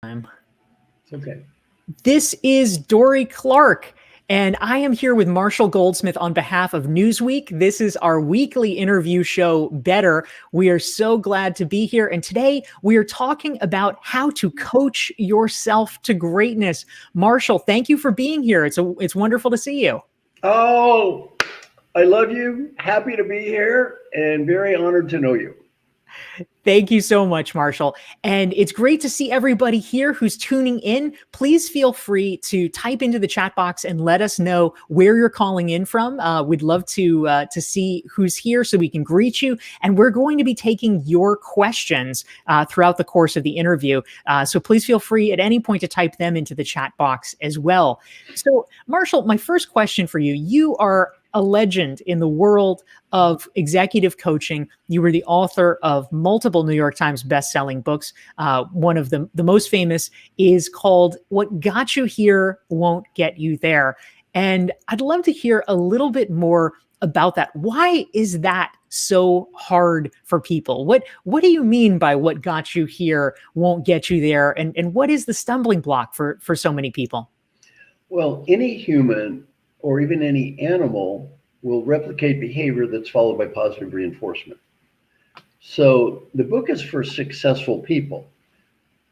Time. It's okay. This is Dorie Clark, and I am here with Marshall Goldsmith on behalf of Newsweek. This is our weekly interview show, Better. We are so glad to be here, and today we are talking about how to coach yourself to greatness. Marshall, thank you for being here. It's wonderful to see you. Oh, I love you. Happy to be here and very honored to know you. Thank you so much, Marshall. And it's great to see everybody here who's tuning in. Please feel free to type into the chat box and let us know where you're calling in from. We'd love to see who's here so we can greet you. And we're going to be taking your questions throughout the course of the interview. So please feel free at any point to type them into the chat box as well. So, Marshall, my first question for you, you are a legend in the world of executive coaching. You were the author of multiple New York Times best-selling books. One of the most famous is called What Got You Here Won't Get You There. And I'd love to hear a little bit more about that. Why is that so hard for people? What do you mean by what got you here won't get you there? And what is the stumbling block for so many people? Well, any human or even any animal will replicate behavior that's followed by positive reinforcement. So the book is for successful people.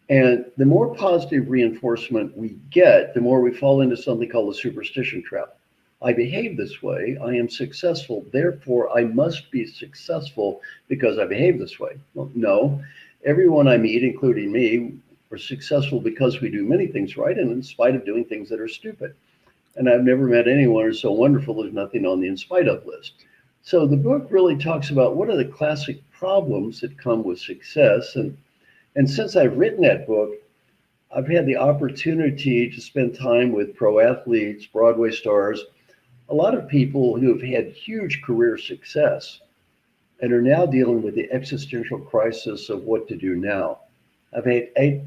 And the more positive reinforcement we get, the more we fall into something called the superstition trap. I behave this way, I am successful, therefore I must be successful because I behave this way. Well, no, everyone I meet, including me, are successful because we do many things right and in spite of doing things that are stupid. And I've never met anyone who's so wonderful there's nothing on the in spite of list. So the book really talks about what are the classic problems that come with success. And since I've written that book, I've had the opportunity to spend time with pro athletes, Broadway stars, a lot of people who have had huge career success and are now dealing with the existential crisis of what to do now. I've had 8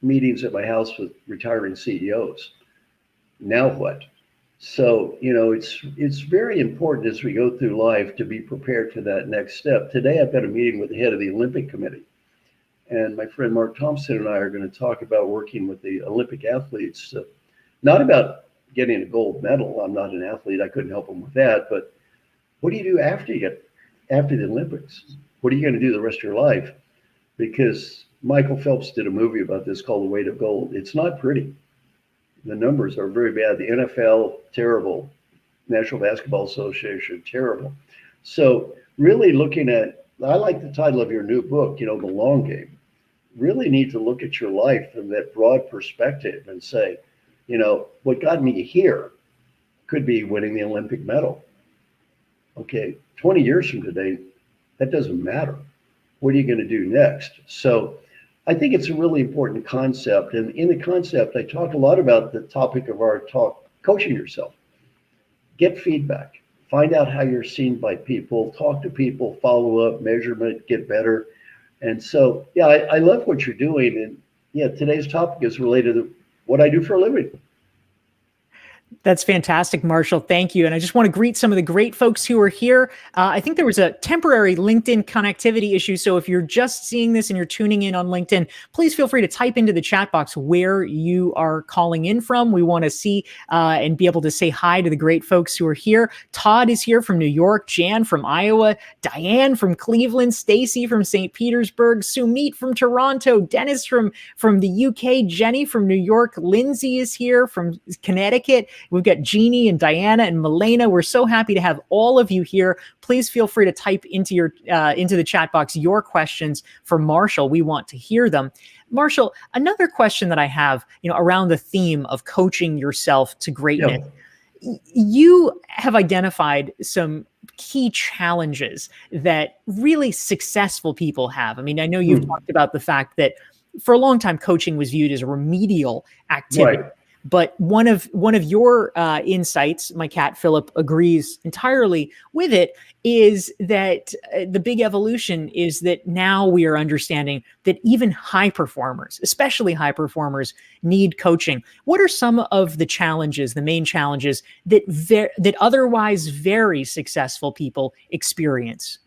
meetings at my house with retiring CEOs. Now what? So, it's very important as we go through life to be prepared for that next step. Today, I've got a meeting with the head of the Olympic Committee. And my friend Mark Thompson and I are going to talk about working with the Olympic athletes, not about getting a gold medal. I'm not an athlete. I couldn't help them with that. But what do you do after the Olympics? What are you going to do the rest of your life? Because Michael Phelps did a movie about this called The Weight of Gold. It's not pretty. The numbers are very bad. The NFL, terrible. National Basketball Association, terrible. So really looking at, I like the title of your new book, The Long Game. Really need to look at your life from that broad perspective and say, what got me here could be winning the Olympic medal. Okay, 20 years from today, that doesn't matter. What are you going to do next? So I think it's a really important concept. And in the concept, I talk a lot about the topic of our talk, coaching yourself. Get feedback. Find out how you're seen by people. Talk to people, follow up, measurement, get better. And so, yeah, I love what you're doing. And yeah, today's topic is related to what I do for a living. That's fantastic, Marshall. Thank you. And I just want to greet some of the great folks who are here. I think there was a temporary LinkedIn connectivity issue. So if you're just seeing this and you're tuning in on LinkedIn, please feel free to type into the chat box where you are calling in from. We want to see and be able to say hi to the great folks who are here. Todd is here from New York, Jan from Iowa, Diane from Cleveland, Stacy from St. Petersburg, Sumit from Toronto, Dennis from the UK, Jenny from New York, Lindsay is here from Connecticut. We've got Jeannie and Diana and Milena. We're so happy to have all of you here. Please feel free to type into the chat box your questions for Marshall. We want to hear them. Marshall, another question that I have, around the theme of coaching yourself to greatness. Yeah. You have identified some key challenges that really successful people have. I mean, I know you've talked about the fact that for a long time, coaching was viewed as a remedial activity. Right. But one of your insights, my cat Philip agrees entirely with it, is that the big evolution is that now we are understanding that even high performers, especially high performers, need coaching. What are some of the challenges, the main challenges that otherwise very successful people experience?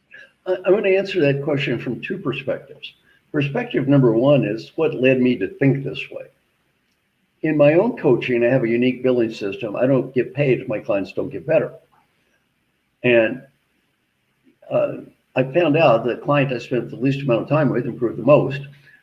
I'm going to answer that question from 2 perspectives. Perspective number one is what led me to think this way. In my own coaching, I have a unique billing system. I don't get paid if my clients don't get better. And I found out the client I spent the least amount of time with improved the most,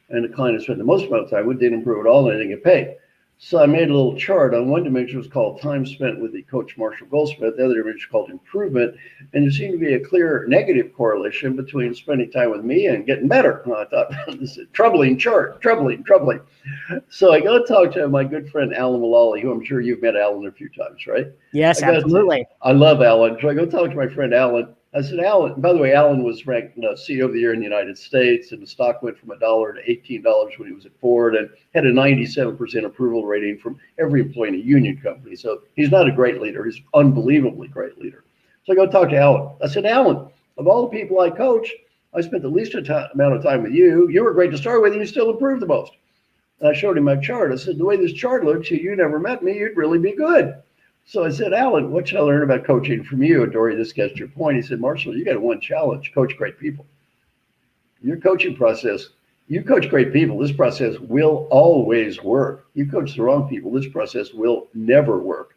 and the client I spent the most amount of time with didn't improve at all and I didn't get paid. So I made a little chart. On one dimension was called time spent with the coach Marshall Goldsmith. The other dimension was called improvement. And there seemed to be a clear negative correlation between spending time with me and getting better. And I thought, this is a troubling chart, troubling. So I go talk to my good friend Alan Mullally, who I'm sure you've met Alan a few times, right? Yes, absolutely. I love Alan. So I go talk to my friend Alan. I said, Alan, by the way, Alan was ranked CEO of the Year in the United States, and the stock went from $1 to $18 when he was at Ford, and had a 97% approval rating from every employee in a union company. So he's not a great leader. He's an unbelievably great leader. So I go talk to Alan. I said, Alan, of all the people I coach, I spent the least amount of time with you. You were great to start with, and you still improved the most. And I showed him my chart. I said, the way this chart looks, you never met me, you'd really be good. So I said, Alan, what should I learn about coaching from you? And Dorie, this gets your point. He said, Marshall, you got one challenge, coach great people. Your coaching process, you coach great people, this process will always work. You coach the wrong people, this process will never work.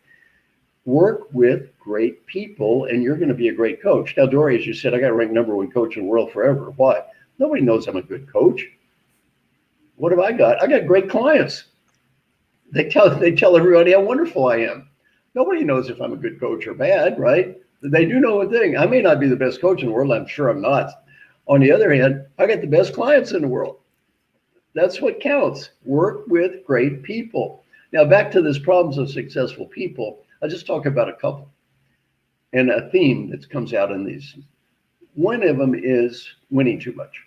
Work with great people and you're going to be a great coach. Now, Dorie, as you said, I got ranked #1 coach in the world forever. Why? Nobody knows I'm a good coach. What have I got? I got great clients. They tell everybody how wonderful I am. Nobody knows if I'm a good coach or bad, right? They do know one thing. I may not be the best coach in the world. I'm sure I'm not. On the other hand, I got the best clients in the world. That's what counts. Work with great people. Now, back to this problems of successful people. I'll just talk about a couple and a theme that comes out in these. One of them is winning too much.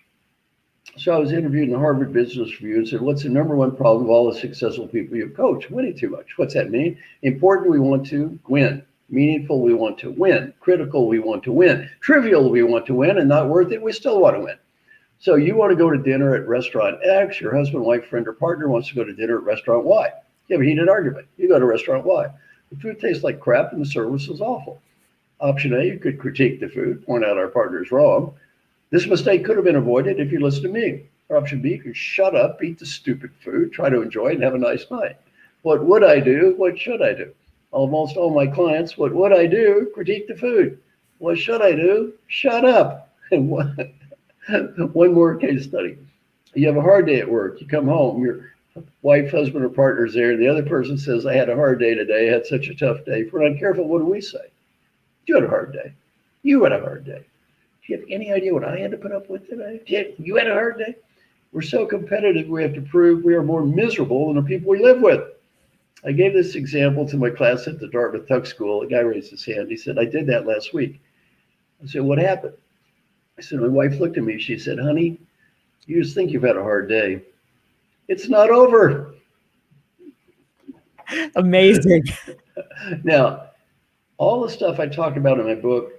So I was interviewed in the Harvard Business Review and said, what's the #1 problem of all the successful people you coach? Winning too much. What's that mean? Important, we want to win. Meaningful, we want to win. Critical, we want to win. Trivial, we want to win. And not worth it, we still want to win. So you want to go to dinner at restaurant X, your husband, wife, friend, or partner wants to go to dinner at restaurant Y. You have a heated argument. You go to restaurant Y. The food tastes like crap and the service is awful. Option A, you could critique the food, point out our partner's wrong. This mistake could have been avoided if you listened to me. Or option B, you could shut up, eat the stupid food, try to enjoy it, and have a nice night. What would I do? What should I do? Almost all my clients, what would I do? Critique the food. What should I do? Shut up. And one more case study. You have a hard day at work. You come home, your wife, husband, or partner's there, and the other person says, I had a hard day today. I had such a tough day. If we're not careful, what do we say? You had a hard day. You had a hard day. Do you have any idea what I had to put up with today? You had a hard day? We're so competitive, we have to prove we are more miserable than the people we live with. I gave this example to my class at the Dartmouth Tuck School. A guy raised his hand. He said, I did that last week. I said, what happened? I said, my wife looked at me. She said, honey, you just think you've had a hard day. It's not over. Amazing. Now, all the stuff I talk about in my book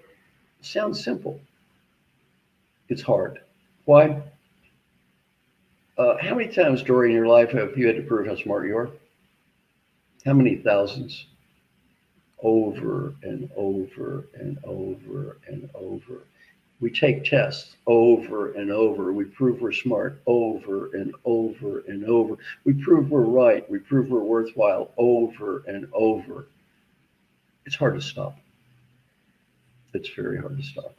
sounds simple. It's hard. Why? How many times, Dorie, in your life have you had to prove how smart you are? How many thousands? Over and over and over and over. We take tests over and over. We prove we're smart over and over and over. We prove we're right. We prove we're worthwhile over and over. It's hard to stop. It's very hard to stop.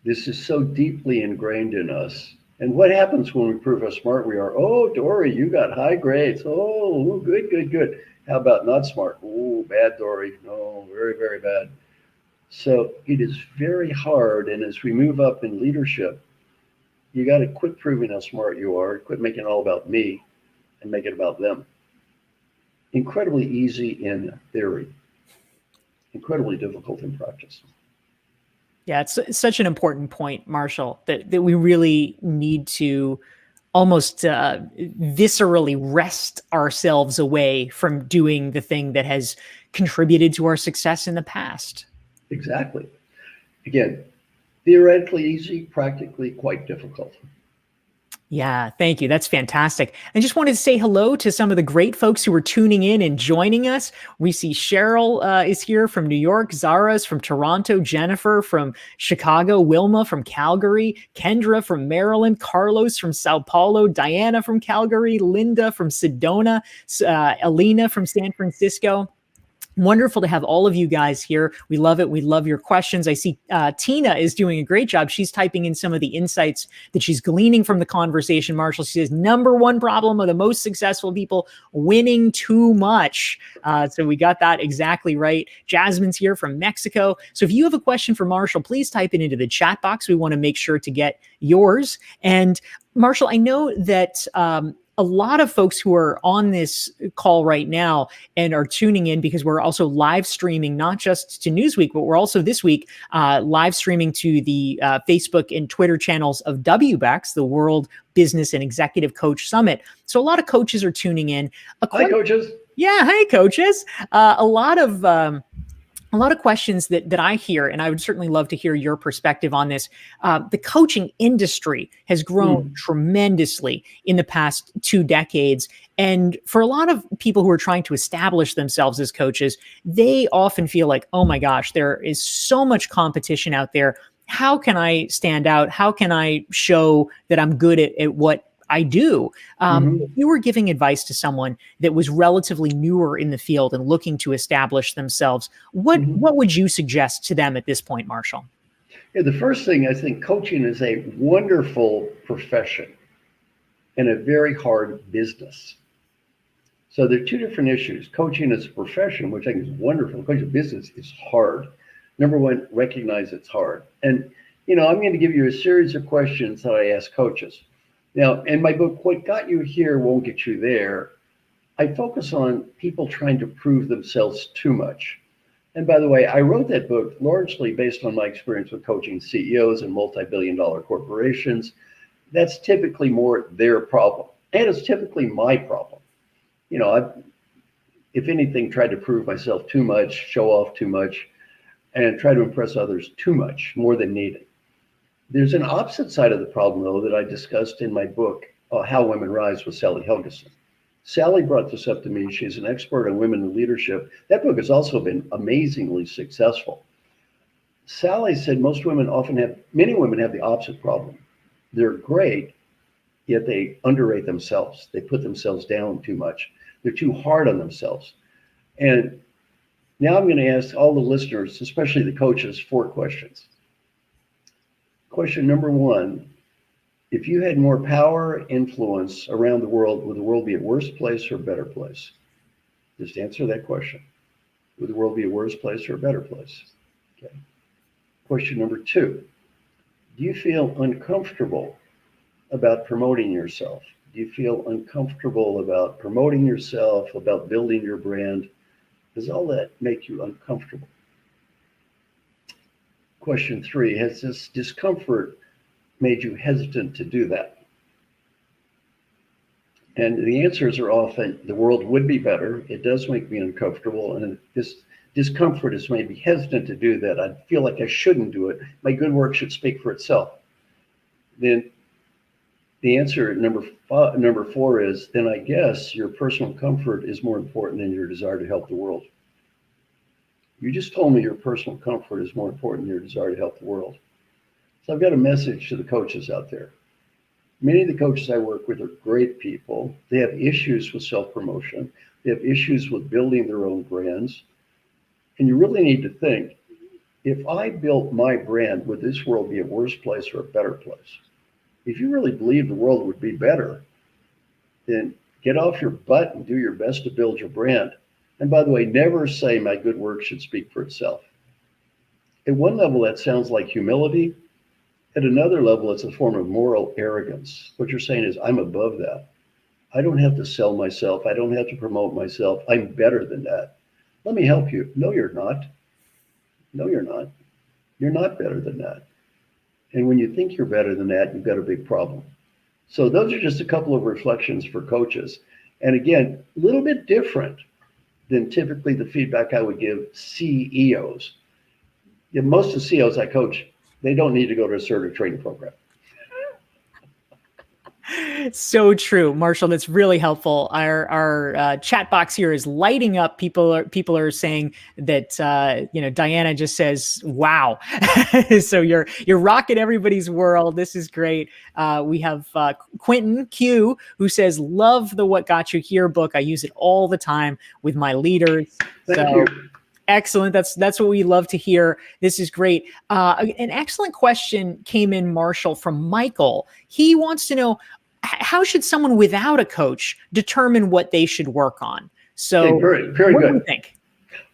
This is so deeply ingrained in us. And what happens when we prove how smart we are? Oh, Dorie, you got high grades. Oh, good. How about not smart? Oh, bad, Dorie. No, very, very bad. So it is very hard. And as we move up in leadership, you got to quit proving how smart you are, quit making it all about me and make it about them. Incredibly easy in theory, incredibly difficult in practice. Yeah, it's such an important point, Marshall, that we really need to almost viscerally wrest ourselves away from doing the thing that has contributed to our success in the past. Exactly. Again, theoretically easy, practically quite difficult. Yeah, thank you. That's fantastic. I just wanted to say hello to some of the great folks who are tuning in and joining us. We see Cheryl is here from New York, Zara's from Toronto, Jennifer from Chicago, Wilma from Calgary, Kendra from Maryland, Carlos from Sao Paulo, Diana from Calgary, Linda from Sedona, Alina from San Francisco. Wonderful to have all of you guys here. We love it. We love your questions. I see Tina is doing a great job. She's typing in some of the insights that she's gleaning from the conversation. Marshall, she says, number one problem of the most successful people, winning too much. So we got that exactly right. Jasmine's here from Mexico. So if you have a question for Marshall, please type it into the chat box. We want to make sure to get yours. And Marshall, I know that a lot of folks who are on this call right now and are tuning in because we're also live streaming, not just to Newsweek, but we're also this week live streaming to the Facebook and Twitter channels of WBEX, the World Business and Executive Coach Summit. So a lot of coaches are tuning in. Hi, coaches. Yeah, hi, coaches. A lot of questions that I hear, and I would certainly love to hear your perspective on this. The coaching industry has grown tremendously in the past 2 decades. And for a lot of people who are trying to establish themselves as coaches, they often feel like, oh my gosh, there is so much competition out there. How can I stand out? How can I show that I'm good at what I do? If you were giving advice to someone that was relatively newer in the field and looking to establish themselves, what would you suggest to them at this point, Marshall? Yeah, the first thing, I think coaching is a wonderful profession and a very hard business. So there are 2 different issues. Coaching as a profession, which I think is wonderful. Coaching business is hard. Number one, recognize it's hard. And, I'm going to give you a series of questions that I ask coaches. Now, in my book, What Got You Here Won't Get You There, I focus on people trying to prove themselves too much. And by the way, I wrote that book largely based on my experience with coaching CEOs and multi-billion-dollar corporations. That's typically more their problem. And it's typically my problem. I've, if anything, tried to prove myself too much, show off too much, and try to impress others too much, more than needed. There's an opposite side of the problem, though, that I discussed in my book, How Women Rise with Sally Helgeson. Sally brought this up to me. She's an expert on women in leadership. That book has also been amazingly successful. Sally said many women have the opposite problem. They're great, yet they underrate themselves. They put themselves down too much. They're too hard on themselves. And now I'm going to ask all the listeners, especially the coaches, 4 questions. Question number 1, if you had more power, influence around the world, would the world be a worse place or a better place? Just answer that question. Would the world be a worse place or a better place? Okay. Question number 2, do you feel uncomfortable about promoting yourself? Do you feel uncomfortable about promoting yourself, about building your brand? Does all that make you uncomfortable? Question 3, has this discomfort made you hesitant to do that? And the answers are often, the world would be better. It does make me uncomfortable. And this discomfort has made me hesitant to do that. I feel like I shouldn't do it. My good work should speak for itself. Then the answer number 4 is, then I guess your personal comfort is more important than your desire to help the world. You just told me your personal comfort is more important than your desire to help the world. So I've got a message to the coaches out there. Many of the coaches I work with are great people. They have issues with self-promotion. They have issues with building their own brands. And you really need to think, if I built my brand, would this world be a worse place or a better place? If you really believe the world would be better, then get off your butt and do your best to build your brand. And by the way, never say my good work should speak for itself. At one level, that sounds like humility. At another level, it's a form of moral arrogance. What you're saying is, I'm above that. I don't have to sell myself. I don't have to promote myself. I'm better than that. Let me help you. No, you're not. No, you're not. You're not better than that. And when you think you're better than that, you've got a big problem. So those are just a couple of reflections for coaches. And again, a little bit different than typically the feedback I would give CEOs. Most of the CEOs I coach, they don't need to go to a assertive training program. So true, Marshall. That's really helpful. Our chat box here is lighting up. People are saying that Diana just says, "Wow!" So you're rocking everybody's world. This is great. We have Quentin Q who says, "Love the What Got You Here book. I use it all the time with my leaders." Thank you. Excellent. That's what we love to hear. This is great. An excellent question came in, Marshall, from Michael. He wants to know, how should someone without a coach determine what they should work on? So, okay, very what good. do you think?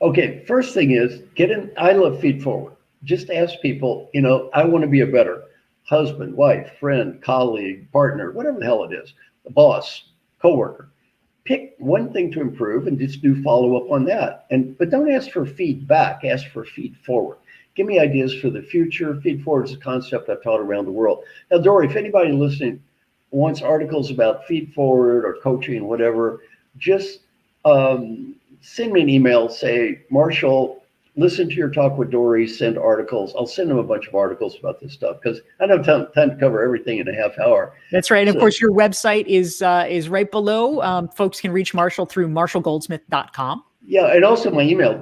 Okay, first thing is get in. I love feed forward. Just ask people, I want to be a better husband, wife, friend, colleague, partner, whatever the hell it is, the boss, coworker. Pick one thing to improve and just do follow up on that. But don't ask for feedback, ask for feed forward. Give me ideas for the future. Feed forward is a concept I've taught around the world. Now, Dorie, if anybody listening wants articles about feed forward or coaching, whatever, just send me an email, say, Marshall, listen to your talk with Dorie, send articles. I'll send them a bunch of articles about this stuff because I don't have time to cover everything in a half hour. That's right. And of course, your website is right below. Folks can reach Marshall through marshallgoldsmith.com. Yeah, and also my email,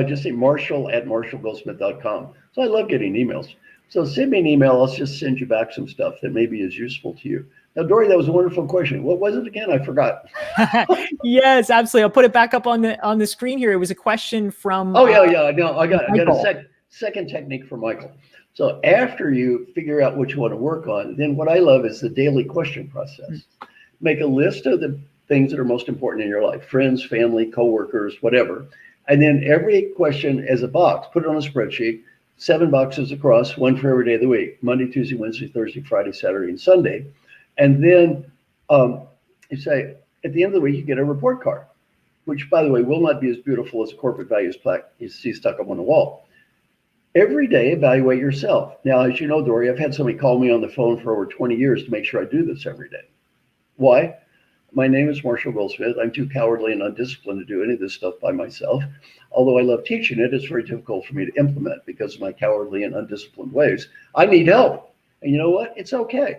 just say marshall@marshallgoldsmith.com. So I love getting emails. So send me an email. I'll just send you back some stuff that maybe is useful to you. Now, Dorie, that was a wonderful question. What was it again? I forgot. Yes, absolutely. I'll put it back up on the screen here. It was a question from. Oh yeah. No, I got Michael. a second technique from Michael. So after you figure out what you want to work on, then what I love is the daily question process. Make a list of the things that are most important in your life: friends, family, coworkers, whatever. And then every question as a box. Put it on a spreadsheet. 7 boxes across, one for every day of the week: Monday, Tuesday, Wednesday, Thursday, Friday, Saturday, and Sunday. And then you say, at the end of the week, you get a report card, which, by the way, will not be as beautiful as a corporate values plaque you see stuck up on the wall. Every day, evaluate yourself. Now, as you know, Dorie, I've had somebody call me on the phone for over 20 years to make sure I do this every day. Why? My name is Marshall Goldsmith. I'm too cowardly and undisciplined to do any of this stuff by myself. Although I love teaching it, it's very difficult for me to implement because of my cowardly and undisciplined ways. I need help. And you know what? It's okay.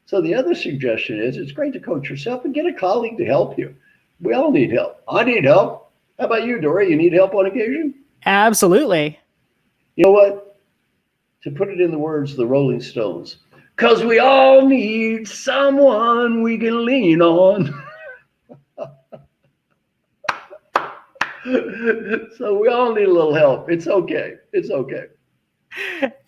So the other suggestion is it's great to coach yourself and get a colleague to help you. We all need help. I need help. How about you, Dorie? You need help on occasion? Absolutely. You know what? To put it in the words of the Rolling Stones, because we all need someone we can lean on. So we all need a little help. It's okay. It's okay.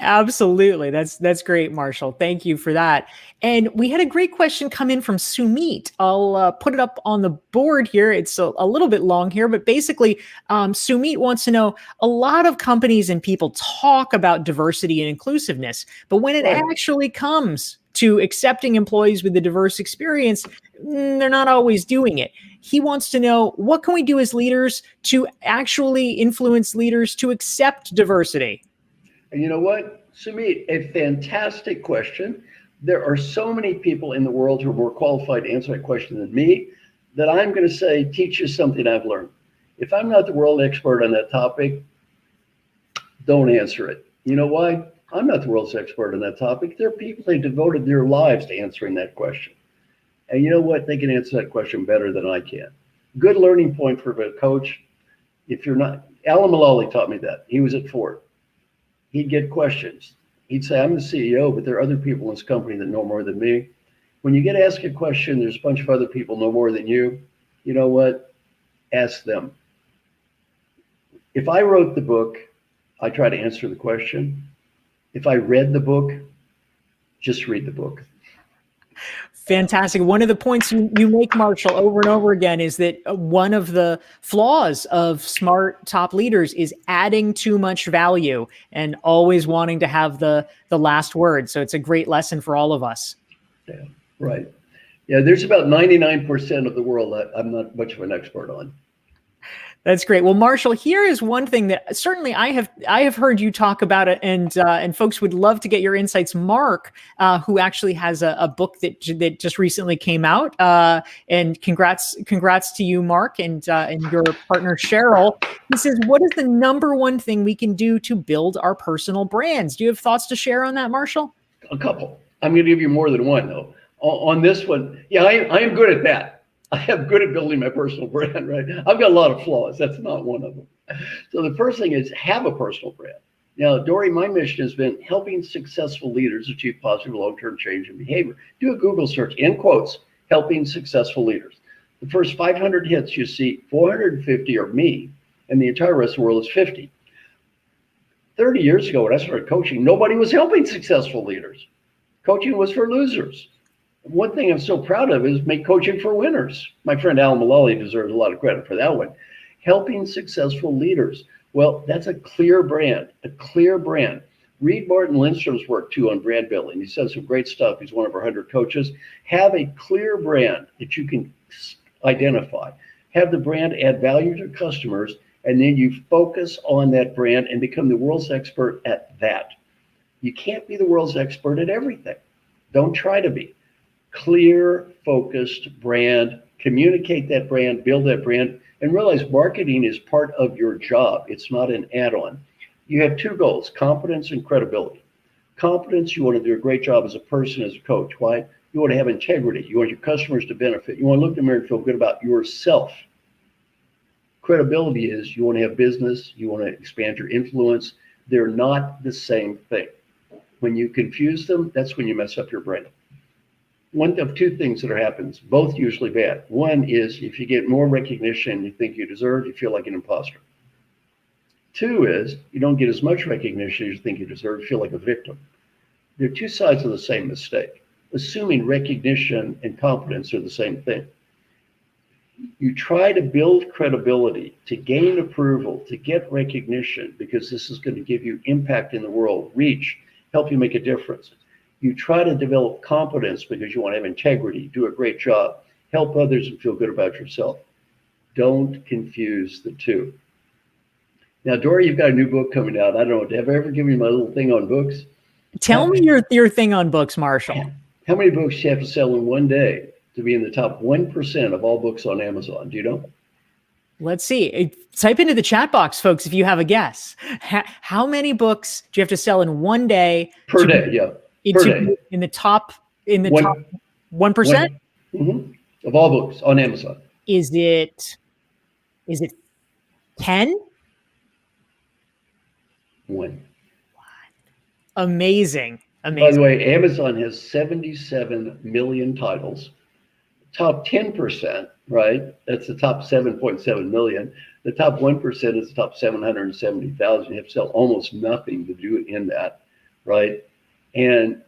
Absolutely. That's great, Marshall. Thank you for that. And we had a great question come in from Sumit. I'll put it up on the board here. It's a little bit long here, but basically, Sumit wants to know, a lot of companies and people talk about diversity and inclusiveness, but when it actually comes to accepting employees with a diverse experience, they're not always doing it. He wants to know, what can we do as leaders to actually influence leaders to accept diversity? And you know what, Sumit, a fantastic question. There are so many people in the world who are more qualified to answer that question than me that I'm going to say, teach you something I've learned. If I'm not the world expert on that topic, don't answer it. You know why? I'm not the world's expert on that topic. There are people that devoted their lives to answering that question. And you know what? They can answer that question better than I can. Good learning point for a coach. If you're not, Alan Mulally taught me that. He was at Ford. He'd get questions. He'd say, I'm the CEO, but there are other people in this company that know more than me. When you get asked a question, there's a bunch of other people know more than you. You know what? Ask them. If I wrote the book, I try to answer the question. If I read the book, just read the book. Fantastic. One of the points you make, Marshall, over and over again is that one of the flaws of smart top leaders is adding too much value and always wanting to have the last word. So it's a great lesson for all of us. Yeah, right. Yeah, there's about 99% of the world that I'm not much of an expert on. That's great. Well, Marshall, here is one thing that certainly I have heard you talk about it, and folks would love to get your insights. Mark, who actually has a book that just recently came out, and congrats to you, Mark, and your partner Cheryl. He says, "What is the number one thing we can do to build our personal brands?" Do you have thoughts to share on that, Marshall? A couple. I'm going to give you more than one, though. On this one, yeah, I am good at that. I am good at building my personal brand, right? I've got a lot of flaws. That's not one of them. So the first thing is have a personal brand. Now, Dorie, my mission has been helping successful leaders achieve positive long-term change in behavior. Do a Google search, in quotes, helping successful leaders. The first 500 hits you see, 450 are me, and the entire rest of the world is 50. 30 years ago when I started coaching, nobody was helping successful leaders. Coaching was for losers. One thing I'm so proud of is make coaching for winners. My friend Alan Mullally deserves a lot of credit for that one. Helping successful leaders. Well, that's a clear brand, a clear brand. Read Martin Lindstrom's work too on brand building. He says some great stuff. He's one of our 100 coaches. Have a clear brand that you can identify. Have the brand add value to customers, and then you focus on that brand and become the world's expert at that. You can't be the world's expert at everything. Don't try to be. Clear, focused brand, communicate that brand, build that brand, and realize marketing is part of your job. It's not an add-on. You have two goals, competence and credibility. Competence, you want to do a great job as a person, as a coach. Why? You want to have integrity. You want your customers to benefit. You want to look in the mirror and feel good about yourself. Credibility is you want to have business. You want to expand your influence. They're not the same thing. When you confuse them, that's when you mess up your brand. One of two things that happens, both usually bad. One is if you get more recognition you think you deserve, you feel like an imposter. Two is you don't get as much recognition as you think you deserve, you feel like a victim. They're two sides of the same mistake. Assuming recognition and competence are the same thing. You try to build credibility, to gain approval, to get recognition, because this is going to give you impact in the world, reach, help you make a difference. You try to develop competence because you want to have integrity, do a great job, help others and feel good about yourself. Don't confuse the two. Now, Dorie, you've got a new book coming out. I don't know, have I ever given you my little thing on books? Tell me your thing on books, Marshall. How many books do you have to sell in one day to be in the top 1% of all books on Amazon? Do you know? Let's see. Type into the chat box, folks, if you have a guess. How many books do you have to sell in one day? Per day, yeah. Per day. In the top 1%? Of all books on Amazon. Is it 10? 1. Amazing. By the way, Amazon has 77 million titles. Top 10%, right? That's the top 7.7 million. The top 1% is the top 770,000. You have to sell almost nothing to do in that, right? And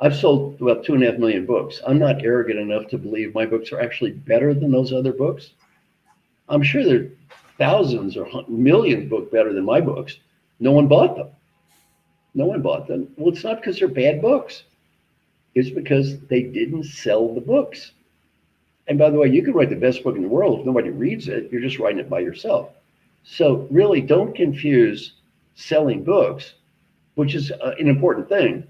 I've sold about 2.5 million books. I'm not arrogant enough to believe my books are actually better than those other books. I'm sure there are thousands or millions of books better than my books. No one bought them. No one bought them. Well, it's not because they're bad books. It's because they didn't sell the books. And by the way, you can write the best book in the world. If nobody reads it, you're just writing it by yourself. So really don't confuse selling books, which is an important thing,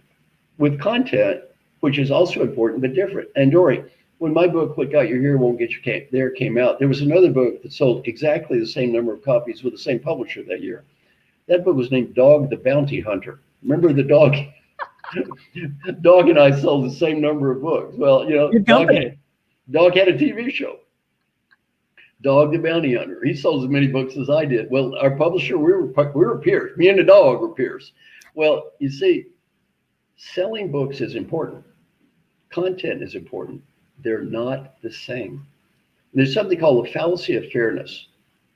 with content, which is also important but different. And Dorie, when my book, What Got You Here Won't Get You There came out, there was another book that sold exactly the same number of copies with the same publisher that year. That book was named Dog the Bounty Hunter. Remember the dog? Dog and I sold the same number of books. Well, you know, Dog had a TV show. Dog the Bounty Hunter. He sold as many books as I did. Well, our publisher, we were peers. Me and the dog were peers. Well, you see, selling books is important. Content is important. They're not the same. There's something called the fallacy of fairness.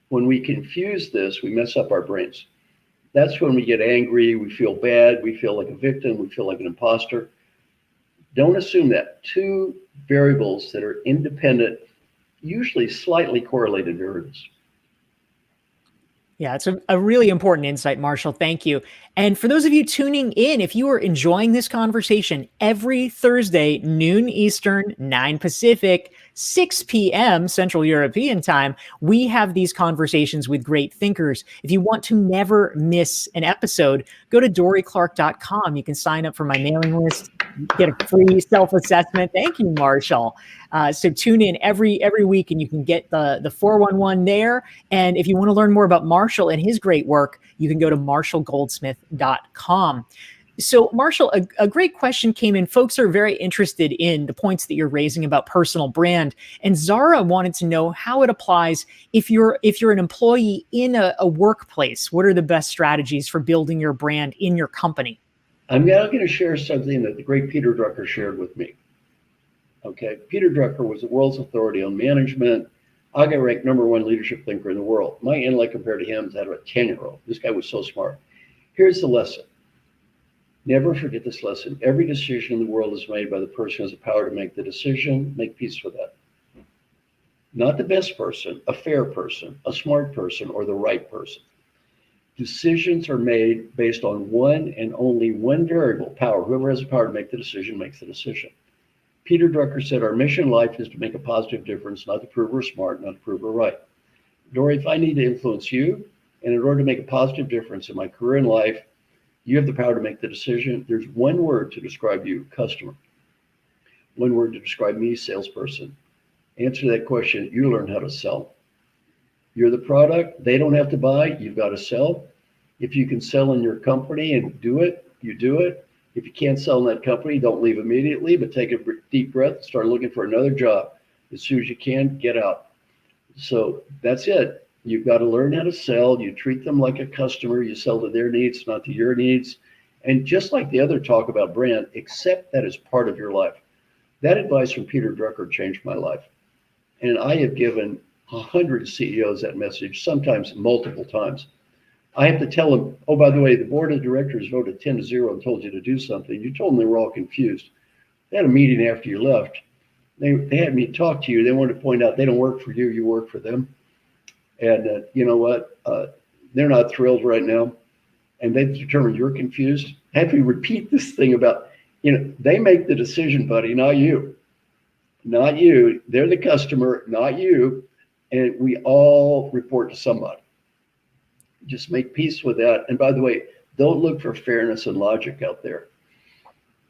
When we confuse this, we mess up our brains. That's when we get angry, we feel bad, we feel like a victim, we feel like an imposter. Don't assume that. Two variables that are independent, usually slightly correlated variables. Yeah, it's a really important insight, Marshall. Thank you. And for those of you tuning in, if you are enjoying this conversation, every Thursday, noon Eastern, 9 Pacific, 6 p.m. Central European time, we have these conversations with great thinkers. If you want to never miss an episode, go to DorieClark.com. You can sign up for my mailing list, get a free self-assessment. Thank you, Marshall. So tune in every week and you can get the 411 there. And if you want to learn more about Marshall and his great work, you can go to marshallgoldsmith.com. So, Marshall, a great question came in. Folks are very interested in the points that you're raising about personal brand, and Zara wanted to know how it applies if you're an employee in a workplace. What are the best strategies for building your brand in your company? I'm now going to share something that the great Peter Drucker shared with me. Okay, Peter Drucker was the world's authority on management. I got ranked #1 leadership thinker in the world. My intellect compared to him is that of a 10-year-old. This guy was so smart. Here's the lesson. Never forget this lesson. Every decision in the world is made by the person who has the power to make the decision. Make peace with that. Not the best person, a fair person, a smart person, or the right person. Decisions are made based on one and only one variable, power. Whoever has the power to make the decision makes the decision. Peter Drucker said, our mission in life is to make a positive difference, not to prove we're smart, not to prove we're right. Dorie, if I need to influence you, and in order to make a positive difference in my career and life, you have the power to make the decision. There's one word to describe you, customer. One word to describe me, salesperson. Answer to that question, you learn how to sell. You're the product, they don't have to buy, you've got to sell. If you can sell in your company and do it, you do it. If you can't sell in that company, don't leave immediately, but take a deep breath and start looking for another job. As soon as you can, get out. So that's it. You've got to learn how to sell. You treat them like a customer. You sell to their needs, not to your needs. And just like the other talk about brand, accept that as part of your life. That advice from Peter Drucker changed my life. And I have given 100 CEOs that message, sometimes multiple times. I have to tell them, oh, by the way, the board of directors voted 10-0 and told you to do something. You told them they were all confused. They had a meeting after you left. They had me talk to you. They wanted to point out they don't work for you, you work for them. And you know what? They're not thrilled right now. And they've determined you're confused. Have you repeat this thing about, they make the decision, buddy, not you. Not you. They're the customer, not you. And we all report to somebody. Just make peace with that. And by the way, don't look for fairness and logic out there.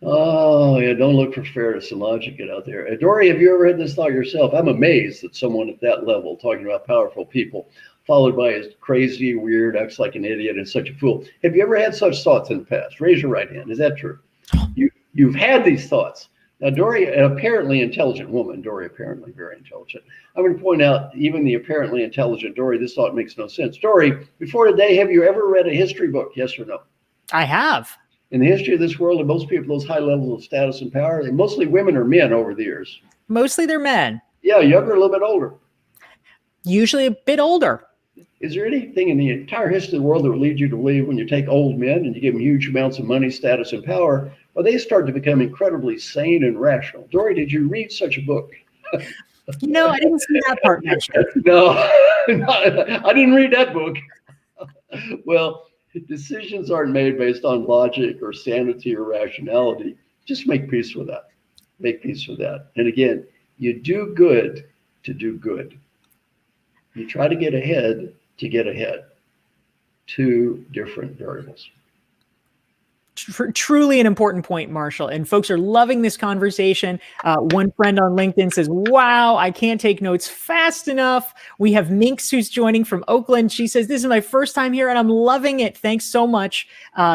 Oh, yeah, don't look for fairness and logic out there. Dorie, have you ever had this thought yourself? I'm amazed that someone at that level, talking about powerful people, followed by a crazy, weird, acts like an idiot and such a fool. Have you ever had such thoughts in the past? Raise your right hand. Is that true? You've had these thoughts. Now, Dorie, an apparently intelligent woman, Dorie apparently very intelligent. I'm going to point out, even the apparently intelligent Dorie, this thought makes no sense. Dorie, before today, have you ever read a history book? Yes or no? I have. In the history of this world, and most people, those high levels of status and power, and mostly women or men over the years. Mostly they're men. Yeah, younger, a little bit older. Usually a bit older. Is there anything in the entire history of the world that would lead you to believe when you take old men and you give them huge amounts of money, status, and power, well, they start to become incredibly sane and rational? Dorie, did you read such a book? No, I didn't see that part mentioned. No, I didn't read that book. Well, decisions aren't made based on logic or sanity or rationality. Just make peace with that. Make peace with that. And again, you do good to do good. You try to get ahead to get ahead. Two different variables. Truly an important point, Marshall. And folks are loving this conversation. One friend on LinkedIn says, wow, I can't take notes fast enough. We have Minx who's joining from Oakland. She says, this is my first time here and I'm loving it. Thanks so much.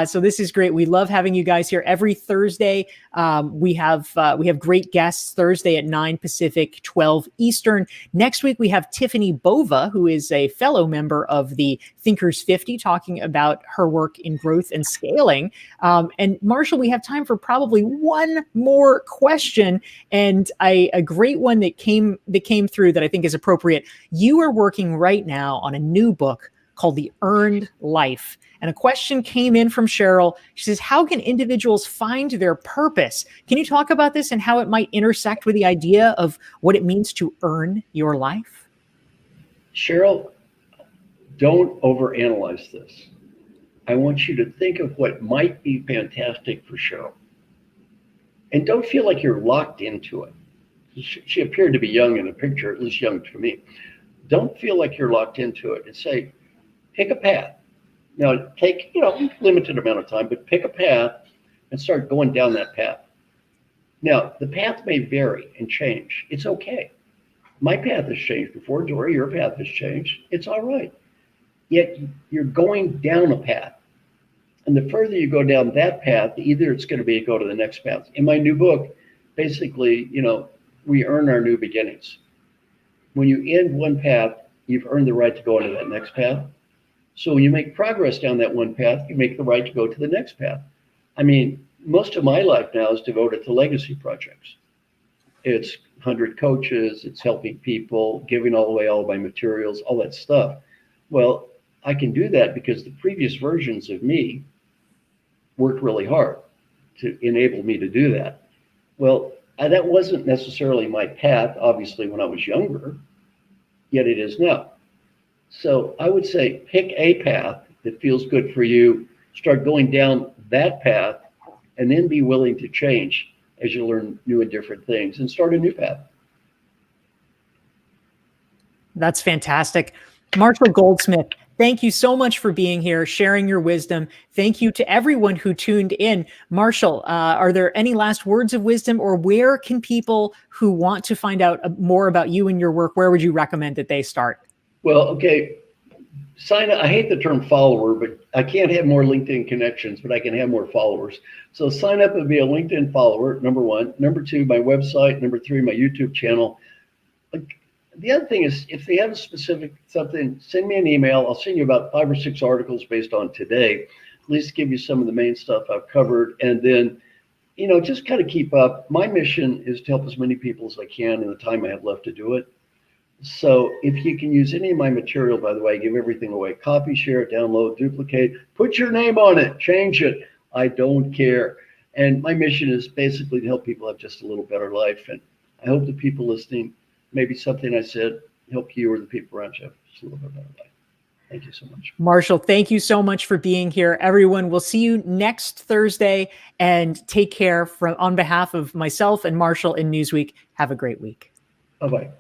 So this is great. We love having you guys here every Thursday. We have great guests Thursday at 9 Pacific, 12 Eastern. Next week, we have Tiffany Bova, who is a fellow member of the Thinkers 50, talking about her work in growth and scaling. And Marshall, we have time for probably one more question, and a great one that came through that I think is appropriate. You are working right now on a new book called The Earned Life. And a question came in from Cheryl. She says, how can individuals find their purpose? Can you talk about this and how it might intersect with the idea of what it means to earn your life? Cheryl, don't overanalyze this. I want you to think of what might be fantastic for Cheryl. And don't feel like you're locked into it. She appeared to be young in the picture, at least young to me. Don't feel like you're locked into it and say, pick a path. Now, take, limited amount of time, but pick a path and start going down that path. Now, the path may vary and change. It's okay. My path has changed before, Dorie, your path has changed. It's all right. Yet you're going down a path. And the further you go down that path, either it's going to be go to the next path. In my new book, basically, we earn our new beginnings. When you end one path, you've earned the right to go into that next path. So when you make progress down that one path, you make the right to go to the next path. I mean, most of my life now is devoted to legacy projects. It's 100 coaches, it's helping people, giving away all my materials, all that stuff. Well, I can do that because the previous versions of me worked really hard to enable me to do that. Well, that wasn't necessarily my path, obviously, when I was younger, yet it is now. So I would say pick a path that feels good for you, start going down that path, and then be willing to change as you learn new and different things and start a new path. That's fantastic. Marshall Goldsmith, thank you so much for being here, sharing your wisdom. Thank you to everyone who tuned in. Marshall, are there any last words of wisdom, or where can people who want to find out more about you and your work, where would you recommend that they start? Well, okay, sign up. I hate the term follower, but I can't have more LinkedIn connections, but I can have more followers. So sign up and be a LinkedIn follower, number one. Number two, my website. Number three, my YouTube channel. The other thing is, if they have a specific something, send me an email. I'll send you about 5 or 6 articles based on today, at least give you some of the main stuff I've covered. And then, just kind of keep up. My mission is to help as many people as I can in the time I have left to do it. So if you can use any of my material, by the way, I give everything away. Copy, share, download, duplicate, put your name on it, change it. I don't care. And my mission is basically to help people have just a little better life. And I hope the people listening, maybe something I said, help you or the people around you have just a little bit better life. Thank you so much. Marshall, thank you so much for being here. Everyone, we'll see you next Thursday, and take care on behalf of myself and Marshall in Newsweek. Have a great week. Bye-bye.